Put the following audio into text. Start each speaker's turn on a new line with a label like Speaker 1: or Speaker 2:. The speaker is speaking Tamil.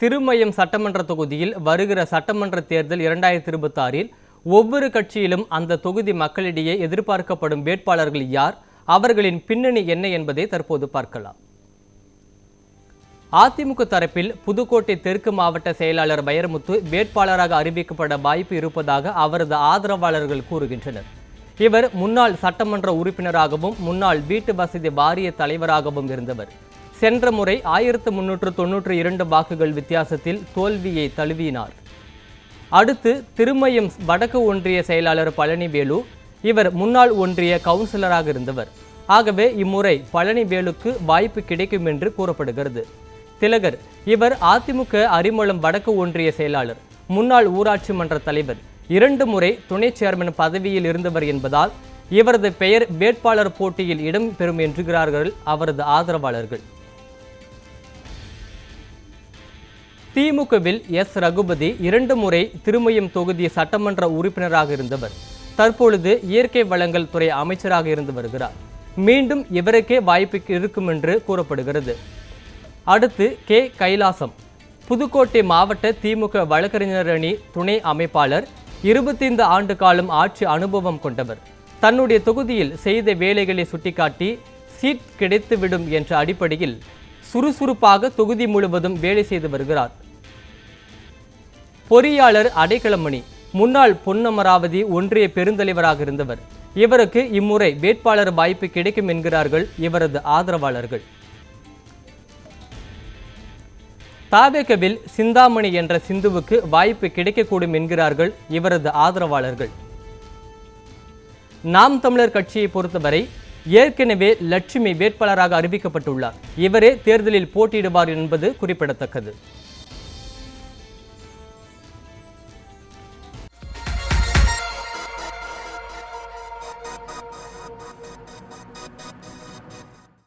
Speaker 1: திருமயம் சட்டமன்ற தொகுதியில் வருகிற சட்டமன்ற தேர்தல் 2026இல் ஒவ்வொரு கட்சியிலும் அந்த தொகுதி மக்களிடையே எதிர்பார்க்கப்படும் வேட்பாளர்கள் யார், அவர்களின் பின்னணி என்ன என்பதை தற்போது பார்க்கலாம். அதிமுக தரப்பில் புதுக்கோட்டை தெற்கு மாவட்ட செயலாளர் வைரமுத்து வேட்பாளராக அறிவிக்கப்பட வாய்ப்பு இருப்பதாக அவரது ஆதரவாளர்கள் கூறுகின்றனர். இவர் முன்னாள் சட்டமன்ற உறுப்பினராகவும் முன்னாள் வீட்டு வசதி வாரிய தலைவராகவும் இருந்தவர். சென்ற முறை 1392 வாக்குகள் வித்தியாசத்தில் தோல்வியை தழுவினார். அடுத்து திருமயம் வடக்கு ஒன்றிய செயலாளர் பழனிவேலு, இவர் முன்னாள் ஒன்றிய கவுன்சிலராக இருந்தவர். ஆகவே இம்முறை பழனிவேலுக்கு வாய்ப்பு கிடைக்கும் என்று கூறப்படுகிறது. திலகர், இவர் அதிமுக அரிமளம் வடக்கு ஒன்றிய செயலாளர், முன்னாள் ஊராட்சி மன்ற தலைவர், 2 முறை துணை சேர்மன் பதவியில் இருந்தவர் என்பதால் இவரது பெயர் வேட்பாளர் போட்டியில் இடம் பெறும் என்கிறார்கள் அவரது ஆதரவாளர்கள். திமுகவில் எஸ். ரகுபதி 2 முறை திருமயம் தொகுதி சட்டமன்ற உறுப்பினராக இருந்தவர். தற்பொழுது இயற்கை வளங்கள் துறை அமைச்சராக இருந்து வருகிறார். மீண்டும் இவருக்கே வாய்ப்பு இருக்கும் என்று கூறப்படுகிறது. அடுத்து கே. கைலாசம், புதுக்கோட்டை மாவட்ட திமுக வழக்கறிஞர் அணி துணை அமைப்பாளர், 25 ஆண்டு காலம் ஆட்சி அனுபவம் கொண்டவர். தன்னுடைய தொகுதியில் செய்த வேலைகளை சுட்டிக்காட்டி சீட் கிடைத்துவிடும் என்ற அடிப்படையில் சுறுசுறுப்பாக தொகுதி முழுவதும் வேலை செய்து வருகிறார். பொறியாளர் அடைக்கலமணி, முன்னாள் பொன்னமராவதி ஒன்றிய பெருந்தலைவராக இருந்தவர். இவருக்கு இம்முறை வேட்பாளர் வாய்ப்பு கிடைக்கும் என்கிறார்கள் இவரது ஆதரவாளர்கள். தாவேகவில் சிந்தாமணி என்ற சிந்துவுக்கு வாய்ப்பு கிடைக்கக்கூடும் என்கிறார்கள் இவரது ஆதரவாளர்கள். நாம் தமிழர் கட்சியை பொறுத்தவரை ஏற்கனவே லட்சுமி வேட்பாளராக அறிவிக்கப்பட்டுள்ளார். இவரே தேர்தலில் போட்டியிடுவார் என்பது குறிப்பிடத்தக்கது.